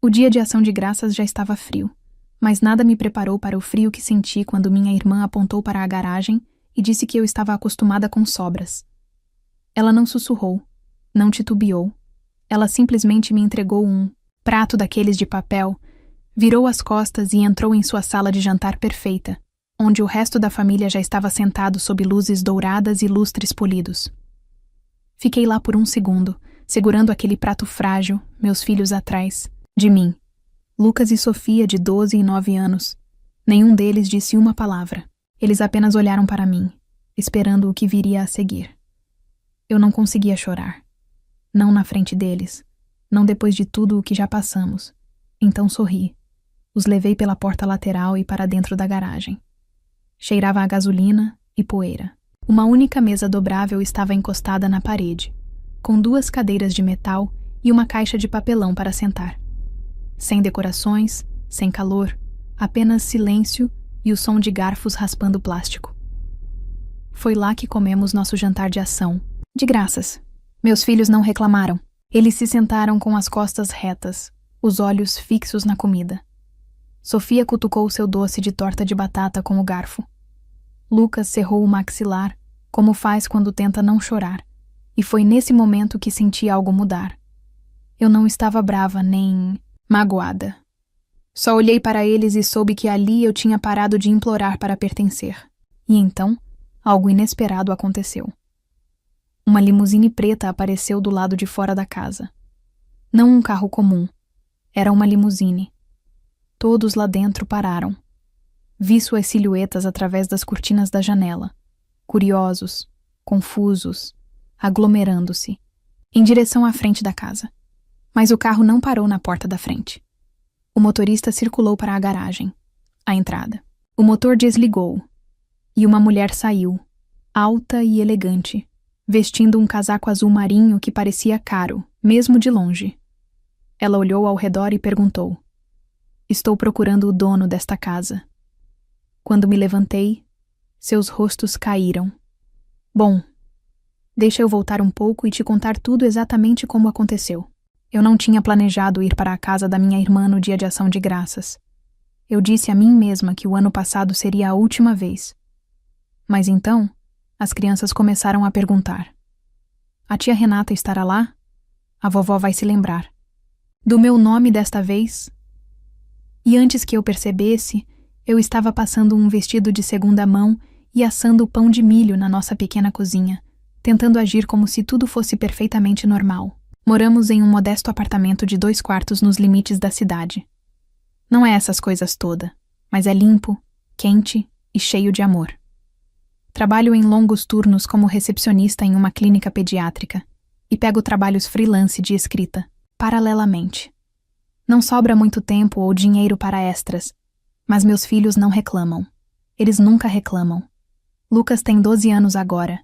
O dia de ação de graças já estava frio, mas nada me preparou para o frio que senti quando minha irmã apontou para a garagem e disse que eu estava acostumada com sobras. Ela não sussurrou, não titubeou. Ela simplesmente me entregou um prato daqueles de papel, virou as costas e entrou em sua sala de jantar perfeita, onde o resto da família já estava sentado sob luzes douradas e lustres polidos. Fiquei lá por um segundo, segurando aquele prato frágil, meus filhos atrás de mim. Lucas e Sofia, de 12 e 9 anos. Nenhum deles disse uma palavra. Eles apenas olharam para mim, esperando o que viria a seguir. Eu não conseguia chorar. Não na frente deles. Não depois de tudo o que já passamos. Então sorri. Os levei pela porta lateral e para dentro da garagem. Cheirava a gasolina e poeira. Uma única mesa dobrável estava encostada na parede, com 2 cadeiras de metal e uma caixa de papelão para sentar. Sem decorações, sem calor, apenas silêncio e o som de garfos raspando plástico. Foi lá que comemos nosso jantar de ação, de graças. Meus filhos não reclamaram. Eles se sentaram com as costas retas, os olhos fixos na comida. Sofia cutucou seu doce de torta de batata com o garfo. Lucas cerrou o maxilar, como faz quando tenta não chorar, e foi nesse momento que senti algo mudar. Eu não estava brava nem magoada. Só olhei para eles e soube que ali eu tinha parado de implorar para pertencer. E então, algo inesperado aconteceu. Uma limusine preta apareceu do lado de fora da casa. Não um carro comum. Era uma limusine. Todos lá dentro pararam. Vi suas silhuetas através das cortinas da janela, curiosos, confusos, aglomerando-se, em direção à frente da casa. Mas o carro não parou na porta da frente. O motorista circulou para a garagem, a entrada. O motor desligou, e uma mulher saiu, alta e elegante, vestindo um casaco azul marinho que parecia caro, mesmo de longe. Ela olhou ao redor e perguntou: "Estou procurando o dono desta casa." Quando me levantei, seus rostos caíram. Bom, deixa eu voltar um pouco e te contar tudo exatamente como aconteceu. Eu não tinha planejado ir para a casa da minha irmã no dia de ação de graças. Eu disse a mim mesma que o ano passado seria a última vez. Mas então, as crianças começaram a perguntar: "A tia Renata estará lá? A vovó vai se lembrar do meu nome desta vez?" E antes que eu percebesse, eu estava passando um vestido de segunda mão e assando o pão de milho na nossa pequena cozinha, tentando agir como se tudo fosse perfeitamente normal. Moramos em um modesto apartamento de 2 quartos nos limites da cidade. Não é essas coisas todas, mas é limpo, quente e cheio de amor. Trabalho em longos turnos como recepcionista em uma clínica pediátrica e pego trabalhos freelance de escrita, paralelamente. Não sobra muito tempo ou dinheiro para extras, mas meus filhos não reclamam. Eles nunca reclamam. Lucas tem 12 anos agora.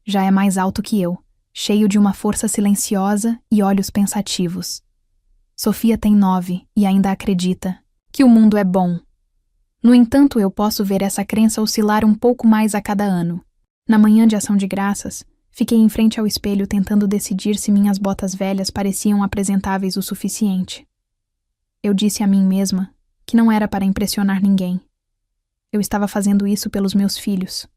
Já é mais alto que eu, cheio de uma força silenciosa e olhos pensativos. Sofia tem 9 e ainda acredita que o mundo é bom. No entanto, eu posso ver essa crença oscilar um pouco mais a cada ano. Na manhã de ação de graças, fiquei em frente ao espelho tentando decidir se minhas botas velhas pareciam apresentáveis o suficiente. Eu disse a mim mesma que não era para impressionar ninguém. Eu estava fazendo isso pelos meus filhos.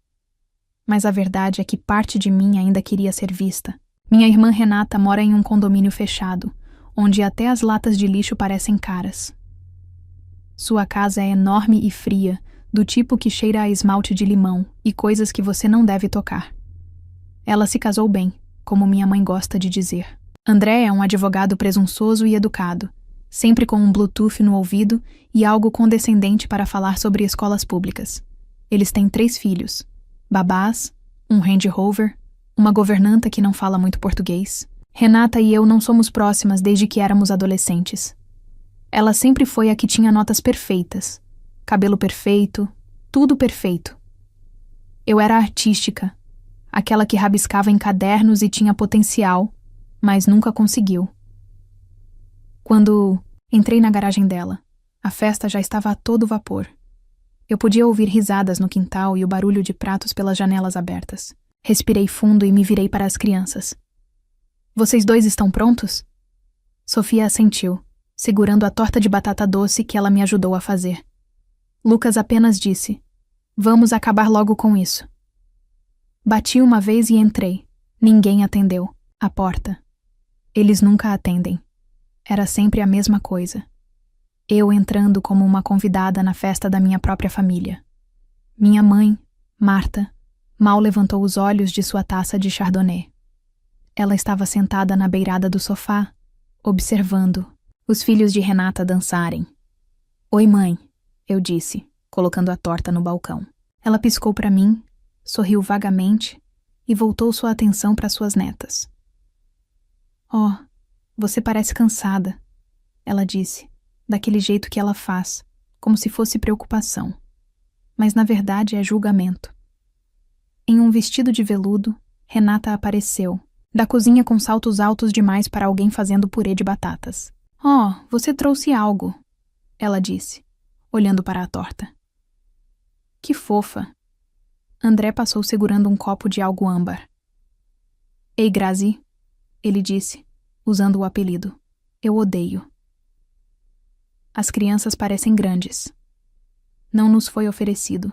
Mas a verdade é que parte de mim ainda queria ser vista. Minha irmã Renata mora em um condomínio fechado, onde até as latas de lixo parecem caras. Sua casa é enorme e fria, do tipo que cheira a esmalte de limão e coisas que você não deve tocar. Ela se casou bem, como minha mãe gosta de dizer. André é um advogado presunçoso e educado, sempre com um Bluetooth no ouvido e algo condescendente para falar sobre escolas públicas. Eles têm 3 filhos, babás, um Range Rover, uma governanta que não fala muito português. Renata e eu não somos próximas desde que éramos adolescentes. Ela sempre foi a que tinha notas perfeitas, cabelo perfeito, tudo perfeito. Eu era artística, aquela que rabiscava em cadernos e tinha potencial, mas nunca conseguiu. Quando entrei na garagem dela, a festa já estava a todo vapor. Eu podia ouvir risadas no quintal e o barulho de pratos pelas janelas abertas. Respirei fundo e me virei para as crianças. "Vocês 2 estão prontos?" Sofia assentiu, segurando a torta de batata doce que ela me ajudou a fazer. Lucas apenas disse: "Vamos acabar logo com isso." Bati uma vez e entrei. Ninguém atendeu. A porta. Eles nunca atendem. Era sempre a mesma coisa. Eu entrando como uma convidada na festa da minha própria família. Minha mãe, Marta, mal levantou os olhos de sua taça de chardonnay. Ela estava sentada na beirada do sofá, observando os filhos de Renata dançarem. "Oi, mãe", eu disse, colocando a torta no balcão. Ela piscou para mim, sorriu vagamente e voltou sua atenção para suas netas. "Oh, você parece cansada", ela disse, daquele jeito que ela faz, como se fosse preocupação. Mas na verdade é julgamento. Em um vestido de veludo, Renata apareceu, da cozinha com saltos altos demais para alguém fazendo purê de batatas. "Oh, você trouxe algo", ela disse, olhando para a torta. "Que fofa." André passou segurando um copo de algo âmbar. "Ei, Grazi", ele disse, usando o apelido. "Eu odeio." As crianças parecem grandes. Não nos foi oferecido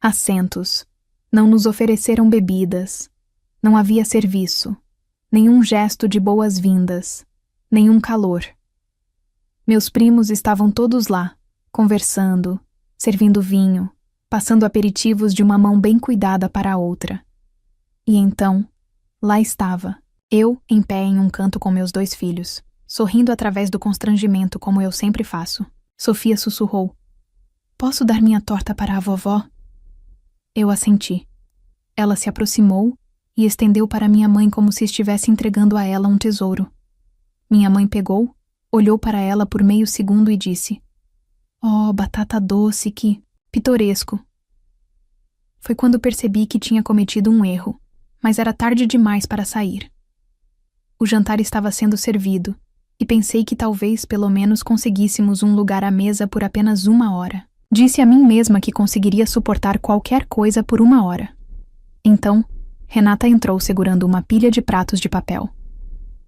assentos, não nos ofereceram bebidas, não havia serviço, nenhum gesto de boas-vindas, nenhum calor. Meus primos estavam todos lá, conversando, servindo vinho, passando aperitivos de uma mão bem cuidada para a outra. E então, lá estava, eu em pé em um canto com meus 2 filhos, sorrindo através do constrangimento como eu sempre faço. Sofia sussurrou: "Posso dar minha torta para a vovó?" Eu assenti. Ela se aproximou e estendeu para minha mãe como se estivesse entregando a ela um tesouro. Minha mãe pegou, olhou para ela por meio segundo e disse: "Oh, batata doce, que pitoresco." Foi quando percebi que tinha cometido um erro, mas era tarde demais para sair. O jantar estava sendo servido, e pensei que talvez pelo menos conseguíssemos um lugar à mesa por apenas 1 hora. Disse a mim mesma que conseguiria suportar qualquer coisa por 1 hora. Então, Renata entrou segurando uma pilha de pratos de papel.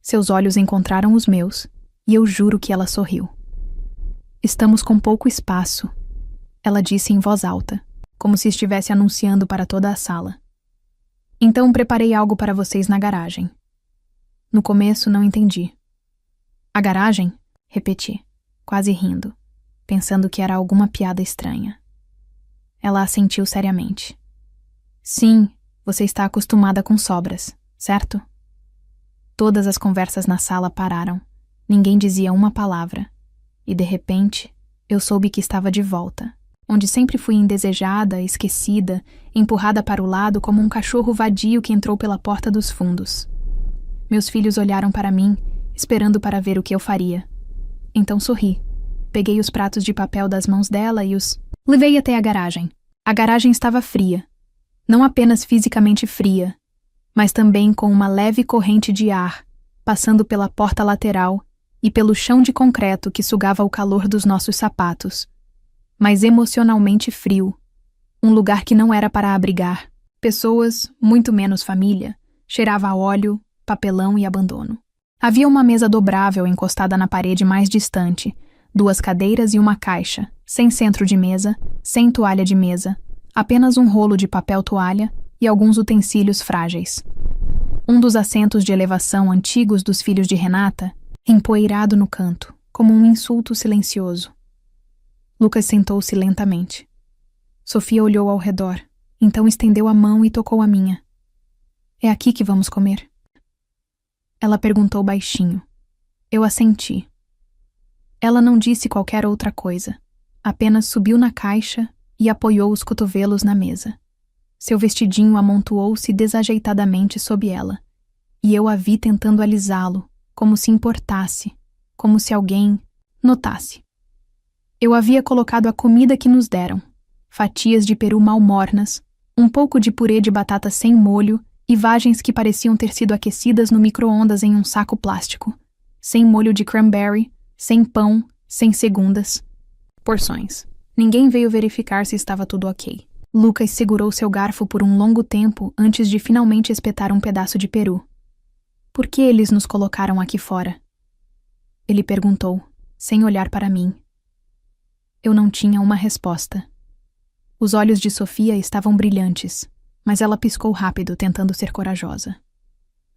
Seus olhos encontraram os meus, e eu juro que ela sorriu. "Estamos com pouco espaço", ela disse em voz alta, como se estivesse anunciando para toda a sala. "Então preparei algo para vocês na garagem." No começo não entendi. "A garagem?" repeti, quase rindo, pensando que era alguma piada estranha. Ela assentiu seriamente. "Sim, você está acostumada com sobras, certo?" Todas as conversas na sala pararam. Ninguém dizia uma palavra. E, de repente, eu soube que estava de volta, onde sempre fui indesejada, esquecida, empurrada para o lado como um cachorro vadio que entrou pela porta dos fundos. Meus filhos olharam para mim, esperando para ver o que eu faria. Então sorri. Peguei os pratos de papel das mãos dela e os levei até a garagem. A garagem estava fria. Não apenas fisicamente fria, mas também com uma leve corrente de ar, passando pela porta lateral e pelo chão de concreto que sugava o calor dos nossos sapatos. Mas emocionalmente frio. Um lugar que não era para abrigar. Pessoas, muito menos família, cheirava a óleo, papelão e abandono. Havia uma mesa dobrável encostada na parede mais distante, 2 cadeiras e uma caixa, sem centro de mesa, sem toalha de mesa, apenas um rolo de papel toalha e alguns utensílios frágeis. Um dos assentos de elevação antigos dos filhos de Renata, empoeirado no canto, como um insulto silencioso. Lucas sentou-se lentamente. Sofia olhou ao redor, então estendeu a mão e tocou a minha. "É aqui que vamos comer?" Ela perguntou baixinho. Eu assenti. Ela não disse qualquer outra coisa, apenas subiu na caixa e apoiou os cotovelos na mesa. Seu vestidinho amontoou-se desajeitadamente sob ela, e eu a vi tentando alisá-lo, como se importasse, como se alguém notasse. Eu havia colocado a comida que nos deram, fatias de peru mal-mornas, um pouco de purê de batata sem molho e vagens que pareciam ter sido aquecidas no micro-ondas em um saco plástico, sem molho de cranberry, sem pão, sem segundas. Porções. Ninguém veio verificar se estava tudo ok. Lucas segurou seu garfo por um longo tempo antes de finalmente espetar um pedaço de peru. "Por que eles nos colocaram aqui fora?" Ele perguntou, sem olhar para mim. Eu não tinha uma resposta. Os olhos de Sofia estavam brilhantes, mas ela piscou rápido, tentando ser corajosa.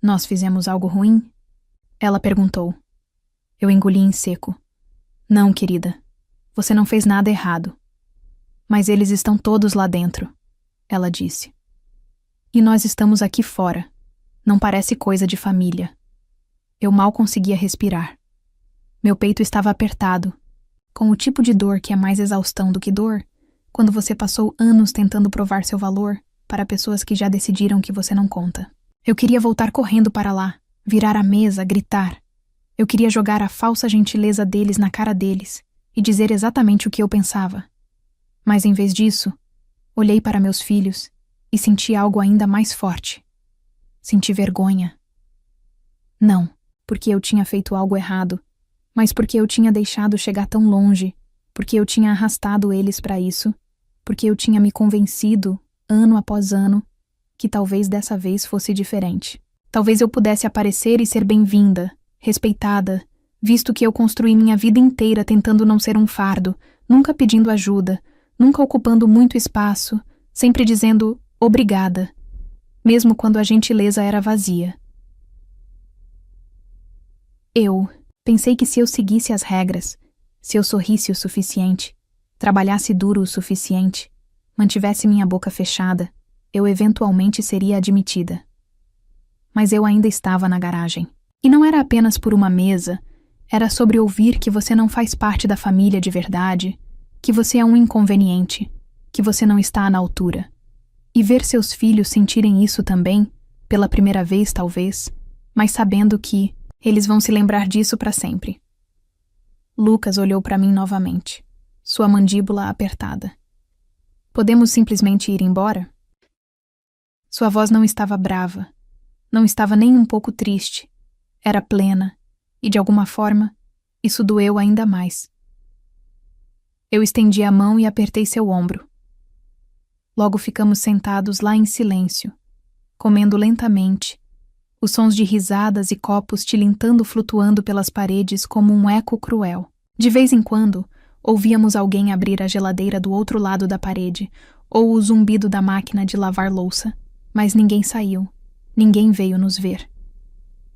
Nós fizemos algo ruim? Ela perguntou. Eu engoli em seco. Não, querida. Você não fez nada errado. Mas eles estão todos lá dentro, ela disse. E nós estamos aqui fora. Não parece coisa de família. Eu mal conseguia respirar. Meu peito estava apertado, com o tipo de dor que é mais exaustão do que dor, quando você passou anos tentando provar seu valor para pessoas que já decidiram que você não conta. Eu queria voltar correndo para lá, virar a mesa, gritar. Eu queria jogar a falsa gentileza deles na cara deles e dizer exatamente o que eu pensava. Mas em vez disso, olhei para meus filhos e senti algo ainda mais forte. Senti vergonha. Não, porque eu tinha feito algo errado, mas porque eu tinha deixado chegar tão longe, porque eu tinha arrastado eles para isso, porque eu tinha me convencido, ano após ano, que talvez dessa vez fosse diferente. Talvez eu pudesse aparecer e ser bem-vinda, respeitada, visto que eu construí minha vida inteira tentando não ser um fardo, nunca pedindo ajuda, nunca ocupando muito espaço, sempre dizendo obrigada, mesmo quando a gentileza era vazia. Eu pensei que se eu seguisse as regras, se eu sorrisse o suficiente, trabalhasse duro o suficiente, mantivesse minha boca fechada, eu eventualmente seria admitida. Mas eu ainda estava na garagem. E não era apenas por uma mesa, era sobre ouvir que você não faz parte da família de verdade, que você é um inconveniente, que você não está na altura. E ver seus filhos sentirem isso também, pela primeira vez talvez, mas sabendo que eles vão se lembrar disso para sempre. Lucas olhou para mim novamente, sua mandíbula apertada. Podemos simplesmente ir embora? Sua voz não estava brava, não estava nem um pouco triste. Era plena, e de alguma forma, isso doeu ainda mais. Eu estendi a mão e apertei seu ombro. Logo ficamos sentados lá em silêncio, comendo lentamente, os sons de risadas e copos tilintando flutuando pelas paredes como um eco cruel. De vez em quando, ouvíamos alguém abrir a geladeira do outro lado da parede, ou o zumbido da máquina de lavar louça, mas ninguém saiu, ninguém veio nos ver.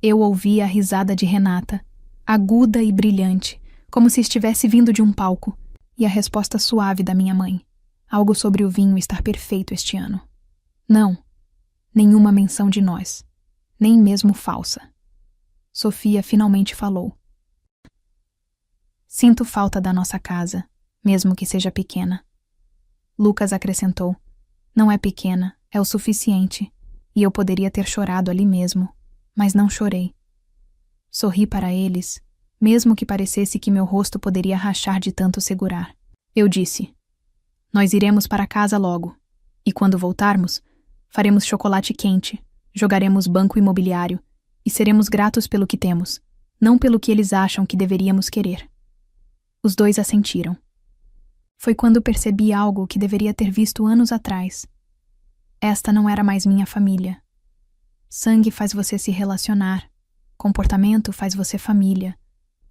Eu ouvia a risada de Renata, aguda e brilhante, como se estivesse vindo de um palco, e a resposta suave da minha mãe, algo sobre o vinho estar perfeito este ano. Não, nenhuma menção de nós, nem mesmo falsa. Sofia finalmente falou. Sinto falta da nossa casa, mesmo que seja pequena. Lucas acrescentou. Não é pequena, é o suficiente, e eu poderia ter chorado ali mesmo, mas não chorei. Sorri para eles, mesmo que parecesse que meu rosto poderia rachar de tanto segurar. Eu disse, nós iremos para casa logo, e quando voltarmos, faremos chocolate quente, jogaremos banco imobiliário, e seremos gratos pelo que temos, não pelo que eles acham que deveríamos querer. Os dois assentiram. Foi quando percebi algo que deveria ter visto anos atrás. Esta não era mais minha família. Sangue faz você se relacionar, comportamento faz você família,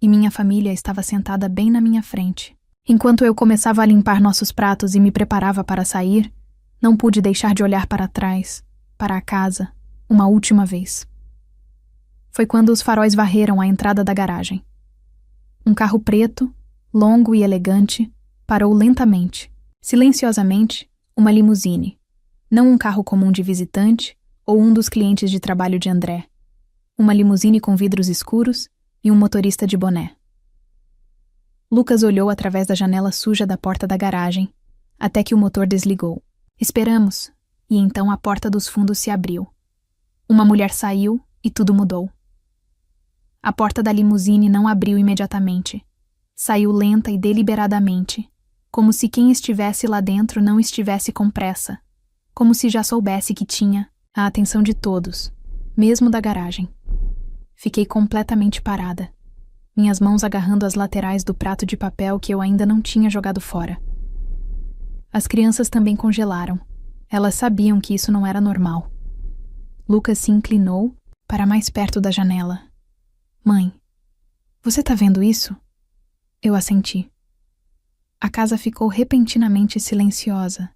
e minha família estava sentada bem na minha frente. Enquanto eu começava a limpar nossos pratos e me preparava para sair, não pude deixar de olhar para trás, para a casa, uma última vez. Foi quando os faróis varreram a entrada da garagem. Um carro preto, longo e elegante, parou lentamente, silenciosamente, uma limusine, não um carro comum de visitante ou um dos clientes de trabalho de André. Uma limusine com vidros escuros e um motorista de boné. Lucas olhou através da janela suja da porta da garagem, até que o motor desligou. Esperamos, e então a porta dos fundos se abriu. Uma mulher saiu e tudo mudou. A porta da limusine não abriu imediatamente. Saiu lenta e deliberadamente, como se quem estivesse lá dentro não estivesse com pressa, como se já soubesse que tinha a atenção de todos, mesmo da garagem. Fiquei completamente parada, minhas mãos agarrando as laterais do prato de papel que eu ainda não tinha jogado fora. As crianças também congelaram. Elas sabiam que isso não era normal. Lucas se inclinou para mais perto da janela. Mãe, você tá vendo isso? Eu assenti. A casa ficou repentinamente silenciosa,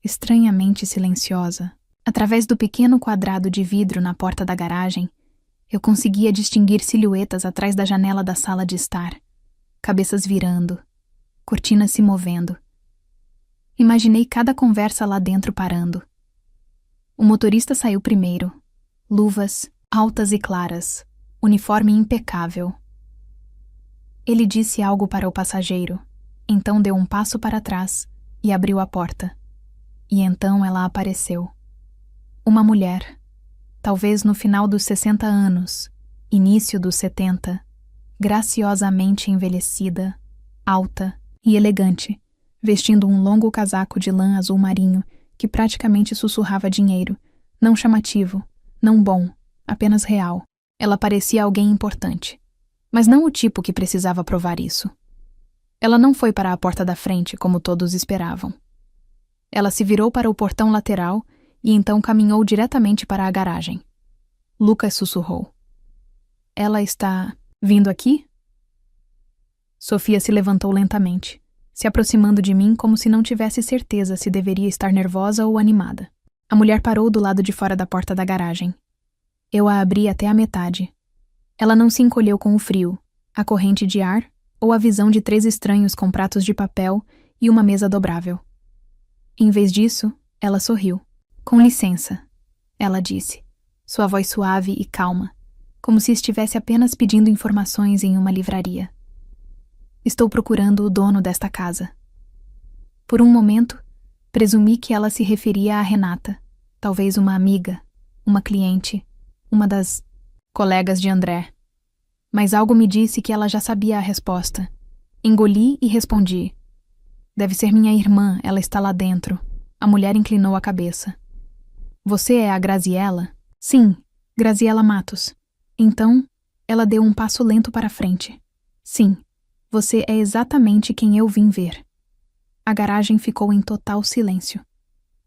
estranhamente silenciosa. Através do pequeno quadrado de vidro na porta da garagem, eu conseguia distinguir silhuetas atrás da janela da sala de estar, cabeças virando, cortinas se movendo. Imaginei cada conversa lá dentro parando. O motorista saiu primeiro, luvas altas e claras, uniforme impecável. Ele disse algo para o passageiro, então deu um passo para trás e abriu a porta. E então ela apareceu. Uma mulher, talvez no final dos 60 anos, início dos 70, graciosamente envelhecida, alta e elegante, vestindo um longo casaco de lã azul marinho que praticamente sussurrava dinheiro, não chamativo, não bom, apenas real. Ela parecia alguém importante, mas não o tipo que precisava provar isso. Ela não foi para a porta da frente como todos esperavam. Ela se virou para o portão lateral e então caminhou diretamente para a garagem. Lucas sussurrou. Ela está vindo aqui? Sofia se levantou lentamente, se aproximando de mim como se não tivesse certeza se deveria estar nervosa ou animada. A mulher parou do lado de fora da porta da garagem. Eu a abri até a metade. Ela não se encolheu com o frio, a corrente de ar ou a visão de 3 estranhos com pratos de papel e uma mesa dobrável. Em vez disso, ela sorriu. Com licença, ela disse, sua voz suave e calma, como se estivesse apenas pedindo informações em uma livraria. Estou procurando o dono desta casa. Por um momento, presumi que ela se referia a Renata, talvez uma amiga, uma cliente, uma das colegas de André. Mas algo me disse que ela já sabia a resposta. Engoli e respondi. Deve ser minha irmã, ela está lá dentro. A mulher inclinou a cabeça. Você é a Graziella? Sim, Graziella Matos. Então, ela deu um passo lento para frente. Sim, você é exatamente quem eu vim ver. A garagem ficou em total silêncio.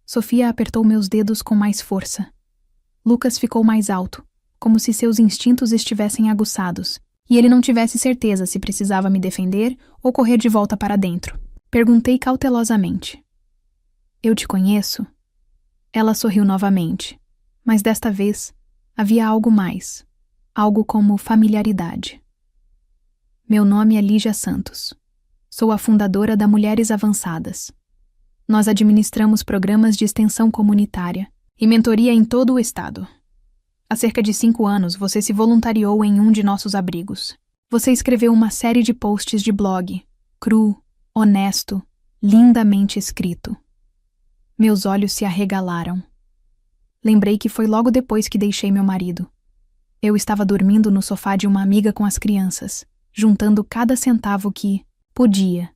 Sofia apertou meus dedos com mais força. Lucas ficou mais alto, como se seus instintos estivessem aguçados, e ele não tivesse certeza se precisava me defender ou correr de volta para dentro. Perguntei cautelosamente. Eu te conheço? Ela sorriu novamente, mas desta vez havia algo mais, algo como familiaridade. Meu nome é Lígia Santos. Sou a fundadora da Mulheres Avançadas. Nós administramos programas de extensão comunitária e mentoria em todo o estado. Há cerca de 5 anos você se voluntariou em um de nossos abrigos. Você escreveu uma série de posts de blog, cru, honesto, lindamente escrito. Meus olhos se arregalaram. Lembrei que foi logo depois que deixei meu marido. Eu estava dormindo no sofá de uma amiga com as crianças, juntando cada centavo que podia.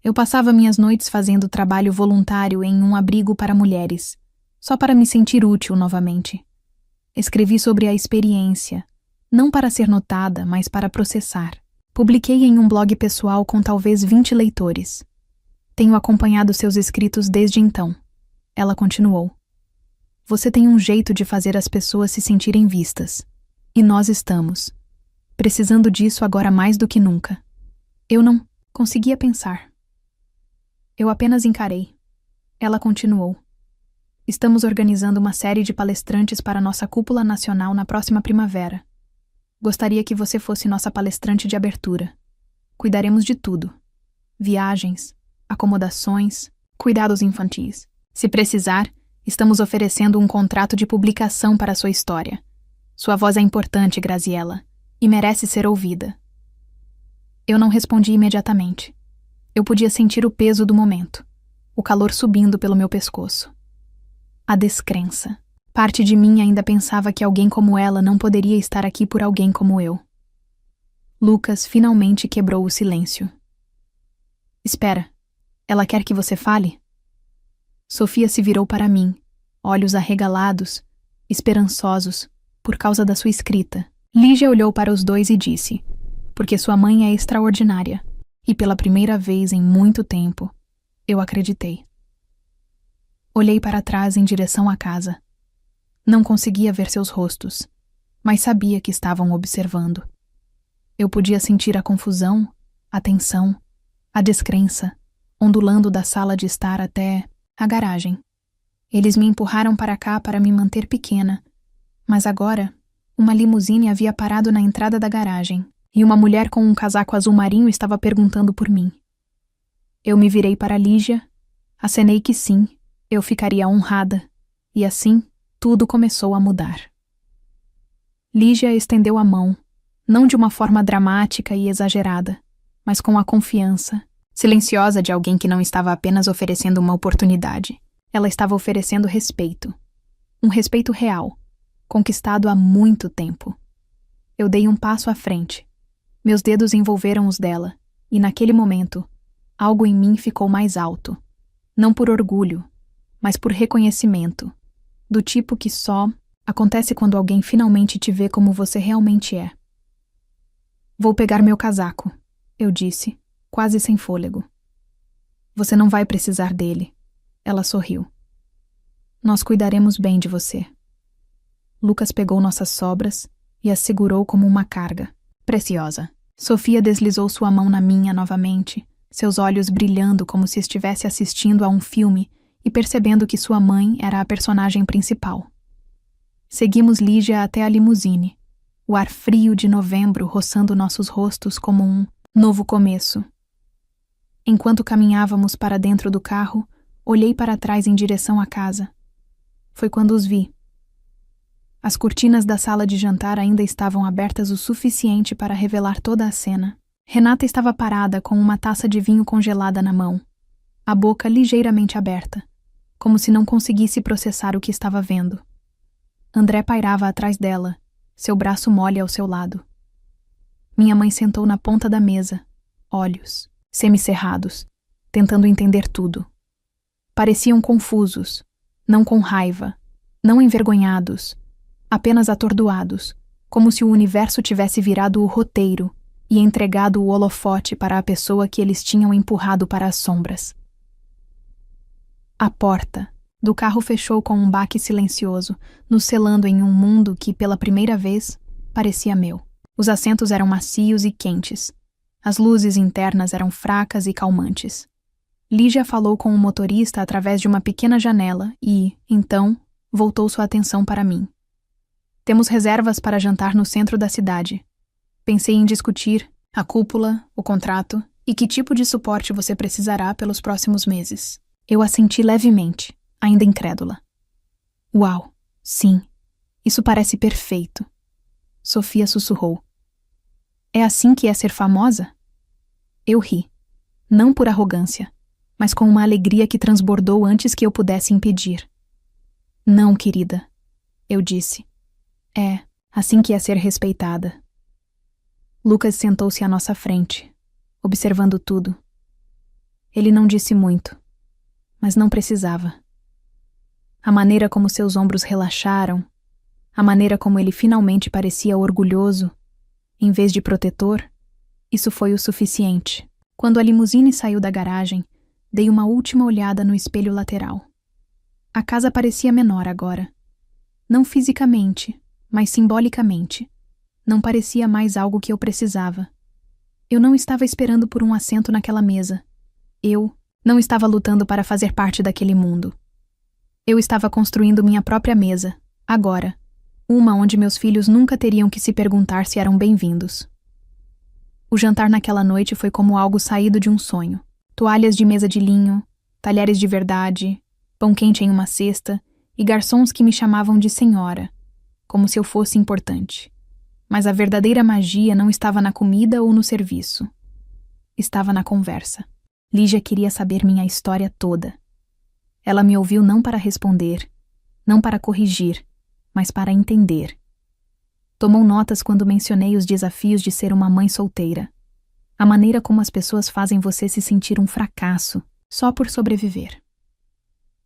Eu passava minhas noites fazendo trabalho voluntário em um abrigo para mulheres, só para me sentir útil novamente. Escrevi sobre a experiência, não para ser notada, mas para processar. Publiquei em um blog pessoal com talvez 20 leitores. Tenho acompanhado seus escritos desde então. Ela continuou. Você tem um jeito de fazer as pessoas se sentirem vistas. E nós estamos precisando disso agora mais do que nunca. Eu não conseguia pensar. Eu apenas encarei. Ela continuou. Estamos organizando uma série de palestrantes para nossa cúpula nacional na próxima primavera. Gostaria que você fosse nossa palestrante de abertura. Cuidaremos de tudo. Viagens, acomodações, cuidados infantis. Se precisar, estamos oferecendo um contrato de publicação para sua história. Sua voz é importante, Graziella, e merece ser ouvida. Eu não respondi imediatamente. Eu podia sentir o peso do momento, o calor subindo pelo meu pescoço. A descrença. Parte de mim ainda pensava que alguém como ela não poderia estar aqui por alguém como eu. Lucas finalmente quebrou o silêncio. Espera. Ela quer que você fale? Sofia se virou para mim, olhos arregalados, esperançosos, por causa da sua escrita. Lígia olhou para os dois e disse, porque sua mãe é extraordinária, e pela primeira vez em muito tempo, eu acreditei. Olhei para trás em direção à casa. Não conseguia ver seus rostos, mas sabia que estavam observando. Eu podia sentir a confusão, a tensão, a descrença, ondulando da sala de estar até a garagem. Eles me empurraram para cá para me manter pequena, mas agora uma limusine havia parado na entrada da garagem e uma mulher com um casaco azul marinho estava perguntando por mim. Eu me virei para Lígia, acenei que sim, eu ficaria honrada, e assim tudo começou a mudar. Lígia estendeu a mão, não de uma forma dramática e exagerada, mas com a confiança silenciosa de alguém que não estava apenas oferecendo uma oportunidade. Ela estava oferecendo respeito. Um respeito real, conquistado há muito tempo. Eu dei um passo à frente. Meus dedos envolveram os dela, e naquele momento, algo em mim ficou mais alto. Não por orgulho, mas por reconhecimento, do tipo que só acontece quando alguém finalmente te vê como você realmente é. Vou pegar meu casaco, eu disse, quase sem fôlego. Você não vai precisar dele. Ela sorriu. Nós cuidaremos bem de você. Lucas pegou nossas sobras e as segurou como uma carga. Preciosa. Sofia deslizou sua mão na minha novamente, seus olhos brilhando como se estivesse assistindo a um filme e percebendo que sua mãe era a personagem principal. Seguimos Lígia até a limusine, o ar frio de novembro roçando nossos rostos como um novo começo. Enquanto caminhávamos para dentro do carro, olhei para trás em direção à casa. Foi quando os vi. As cortinas da sala de jantar ainda estavam abertas o suficiente para revelar toda a cena. Renata estava parada com uma taça de vinho congelada na mão, a boca ligeiramente aberta, como se não conseguisse processar o que estava vendo. André pairava atrás dela, seu braço mole ao seu lado. Minha mãe sentou na ponta da mesa, olhos semicerrados, tentando entender tudo. Pareciam confusos, não com raiva, não envergonhados, apenas atordoados, como se o universo tivesse virado o roteiro e entregado o holofote para a pessoa que eles tinham empurrado para as sombras. A porta do carro fechou com um baque silencioso, nos selando em um mundo que, pela primeira vez, parecia meu. Os assentos eram macios e quentes. As luzes internas eram fracas e calmantes. Lígia falou com o motorista através de uma pequena janela e, então, voltou sua atenção para mim. Temos reservas para jantar no centro da cidade. Pensei em discutir a cúpula, o contrato e que tipo de suporte você precisará pelos próximos meses. Eu assenti levemente, ainda incrédula. Uau, sim, isso parece perfeito. Sofia sussurrou. É assim que é ser famosa? Eu ri, não por arrogância, mas com uma alegria que transbordou antes que eu pudesse impedir. Não, querida, eu disse. É assim que é ser respeitada. Lucas sentou-se à nossa frente, observando tudo. Ele não disse muito, mas não precisava. A maneira como seus ombros relaxaram, a maneira como ele finalmente parecia orgulhoso, em vez de protetor, isso foi o suficiente. Quando a limusine saiu da garagem, dei uma última olhada no espelho lateral. A casa parecia menor agora. Não fisicamente, mas simbolicamente. Não parecia mais algo que eu precisava. Eu não estava esperando por um assento naquela mesa. Eu não estava lutando para fazer parte daquele mundo. Eu estava construindo minha própria mesa, agora. Uma onde meus filhos nunca teriam que se perguntar se eram bem-vindos. O jantar naquela noite foi como algo saído de um sonho. Toalhas de mesa de linho, talheres de verdade, pão quente em uma cesta e garçons que me chamavam de senhora, como se eu fosse importante. Mas a verdadeira magia não estava na comida ou no serviço. Estava na conversa. Lígia queria saber minha história toda. Ela me ouviu não para responder, não para corrigir, mas para entender. Tomou notas quando mencionei os desafios de ser uma mãe solteira. A maneira como as pessoas fazem você se sentir um fracasso, só por sobreviver.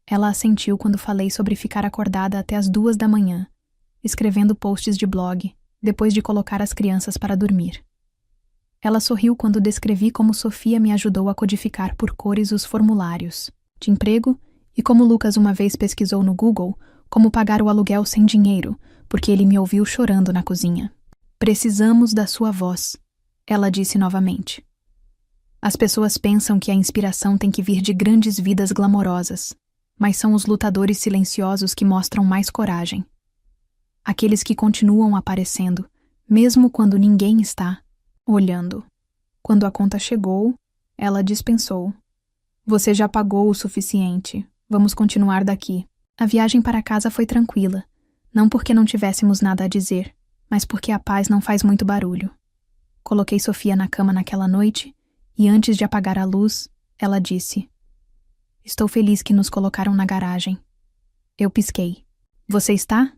Ela assentiu quando falei sobre ficar acordada até as 2 da manhã, escrevendo posts de blog, depois de colocar as crianças para dormir. Ela sorriu quando descrevi como Sofia me ajudou a codificar por cores os formulários de emprego e como Lucas uma vez pesquisou no Google como pagar o aluguel sem dinheiro, porque ele me ouviu chorando na cozinha. Precisamos da sua voz, ela disse novamente. As pessoas pensam que a inspiração tem que vir de grandes vidas glamorosas, mas são os lutadores silenciosos que mostram mais coragem. Aqueles que continuam aparecendo, mesmo quando ninguém está olhando. Quando a conta chegou, ela dispensou. Você já pagou o suficiente. Vamos continuar daqui. A viagem para casa foi tranquila, não porque não tivéssemos nada a dizer, mas porque a paz não faz muito barulho. Coloquei Sofia na cama naquela noite e antes de apagar a luz, ela disse: Estou feliz que nos colocaram na garagem. Eu pisquei. Você está?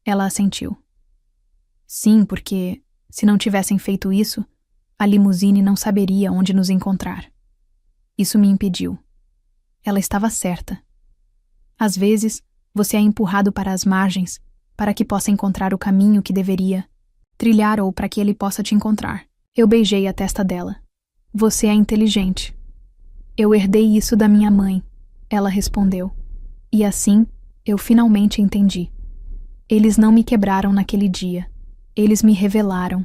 Ela assentiu. Sim, porque, se não tivessem feito isso, a limusine não saberia onde nos encontrar. Isso me impediu. Ela estava certa. Às vezes, você é empurrado para as margens para que possa encontrar o caminho que deveria trilhar ou para que ele possa te encontrar. Eu beijei a testa dela. Você é inteligente. Eu herdei isso da minha mãe, ela respondeu. E assim, eu finalmente entendi. Eles não me quebraram naquele dia. Eles me revelaram.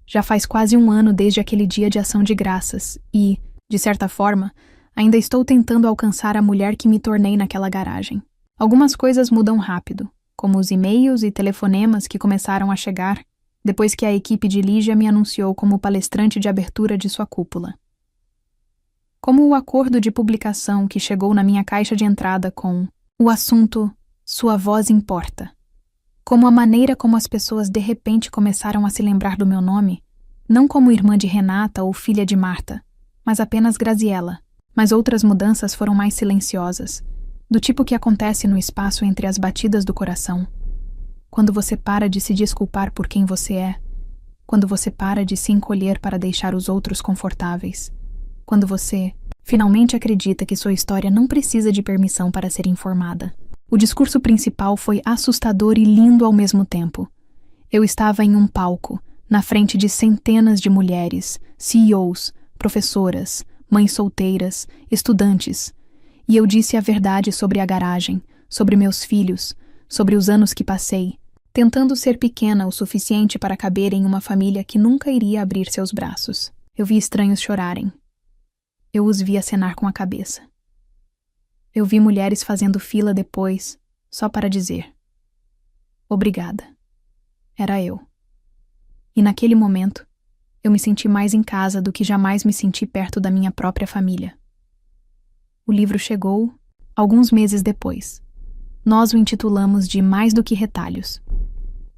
Já faz quase 1 ano desde aquele dia de ação de graças e, de certa forma, ainda estou tentando alcançar a mulher que me tornei naquela garagem. Algumas coisas mudam rápido, como os e-mails e telefonemas que começaram a chegar depois que a equipe de Lígia me anunciou como palestrante de abertura de sua cúpula. Como o acordo de publicação que chegou na minha caixa de entrada com o assunto Sua Voz Importa. Como a maneira como as pessoas de repente começaram a se lembrar do meu nome, não como irmã de Renata ou filha de Marta, mas apenas Graziella. Mas outras mudanças foram mais silenciosas, do tipo que acontece no espaço entre as batidas do coração. Quando você para de se desculpar por quem você é, quando você para de se encolher para deixar os outros confortáveis, quando você finalmente acredita que sua história não precisa de permissão para ser informada. O discurso principal foi assustador e lindo ao mesmo tempo. Eu estava em um palco, na frente de centenas de mulheres, CEOs, professoras, mães solteiras, estudantes, e eu disse a verdade sobre a garagem, sobre meus filhos, sobre os anos que passei, tentando ser pequena o suficiente para caber em uma família que nunca iria abrir seus braços. Eu vi estranhos chorarem. Eu os vi acenar com a cabeça. Eu vi mulheres fazendo fila depois, só para dizer: obrigada. Era eu. E naquele momento, eu me senti mais em casa do que jamais me senti perto da minha própria família. O livro chegou alguns meses depois. Nós o intitulamos de Mais do que Retalhos.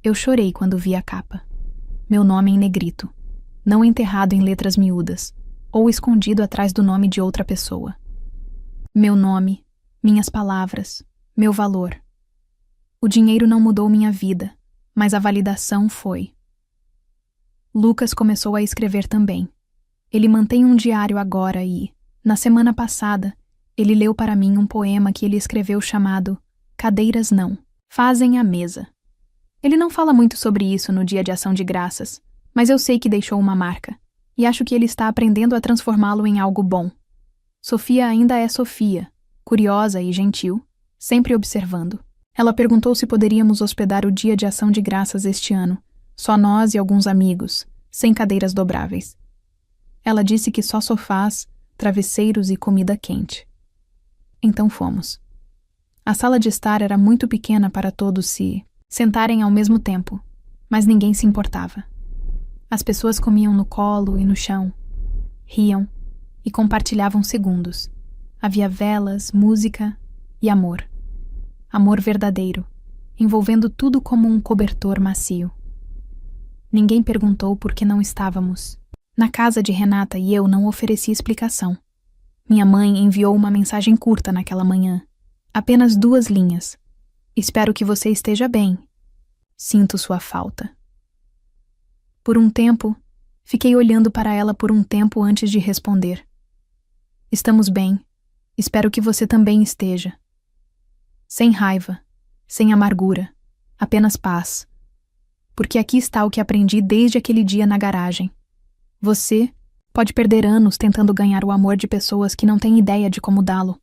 Eu chorei quando vi a capa. Meu nome em negrito, não enterrado em letras miúdas, ou escondido atrás do nome de outra pessoa. Meu nome, minhas palavras, meu valor. O dinheiro não mudou minha vida, mas a validação foi. Lucas começou a escrever também. Ele mantém um diário agora e, na semana passada, ele leu para mim um poema que ele escreveu chamado Cadeiras Não, Fazem a Mesa. Ele não fala muito sobre isso no Dia de Ação de Graças, mas eu sei que deixou uma marca, e acho que ele está aprendendo a transformá-lo em algo bom. Sofia ainda é Sofia, curiosa e gentil, sempre observando. Ela perguntou se poderíamos hospedar o Dia de Ação de Graças este ano, só nós e alguns amigos, sem cadeiras dobráveis. Ela disse que só sofás, travesseiros e comida quente. Então fomos. A sala de estar era muito pequena para todos se sentarem ao mesmo tempo, mas ninguém se importava. As pessoas comiam no colo e no chão, riam e compartilhavam segundos. Havia velas, música e amor. Amor verdadeiro, envolvendo tudo como um cobertor macio. Ninguém perguntou por que não estávamos. Na casa de Renata e eu não ofereci explicação. Minha mãe enviou uma mensagem curta naquela manhã. Apenas 2 linhas. Espero que você esteja bem. Sinto sua falta. Por um tempo, fiquei olhando para ela por um tempo antes de responder. Estamos bem. Espero que você também esteja. Sem raiva, sem amargura, apenas paz. Porque aqui está o que aprendi desde aquele dia na garagem. Você pode perder anos tentando ganhar o amor de pessoas que não têm ideia de como dá-lo,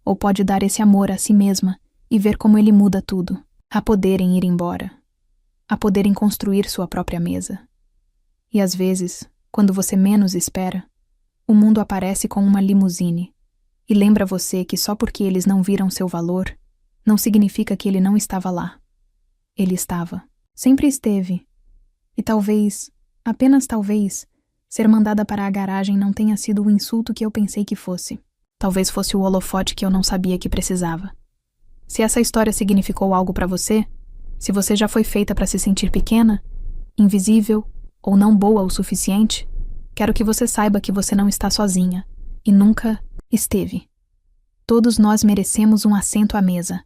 ou pode dar esse amor a si mesma e ver como ele muda tudo. Há poder em ir embora. Há poder em construir sua própria mesa. E às vezes, quando você menos espera, o mundo aparece com uma limusine e lembra você que só porque eles não viram seu valor, não significa que ele não estava lá. Ele estava. Sempre esteve. E talvez, apenas talvez, ser mandada para a garagem não tenha sido o insulto que eu pensei que fosse. Talvez fosse o holofote que eu não sabia que precisava. Se essa história significou algo para você, se você já foi feita para se sentir pequena, invisível ou não boa o suficiente, quero que você saiba que você não está sozinha e nunca esteve. Todos nós merecemos um assento à mesa,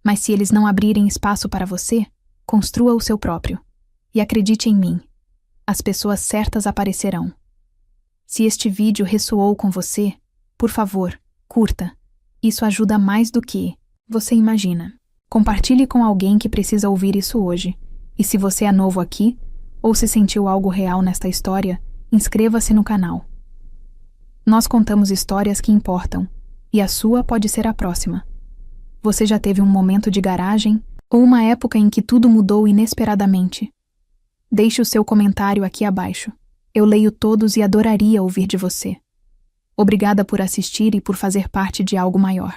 mas se eles não abrirem espaço para você, construa o seu próprio. E acredite em mim, as pessoas certas aparecerão. Se este vídeo ressoou com você, por favor, curta. Isso ajuda mais do que você imagina. Compartilhe com alguém que precisa ouvir isso hoje. E se você é novo aqui, ou se sentiu algo real nesta história, inscreva-se no canal. Nós contamos histórias que importam, e a sua pode ser a próxima. Você já teve um momento de garagem, ou uma época em que tudo mudou inesperadamente? Deixe o seu comentário aqui abaixo. Eu leio todos e adoraria ouvir de você. Obrigada por assistir e por fazer parte de algo maior.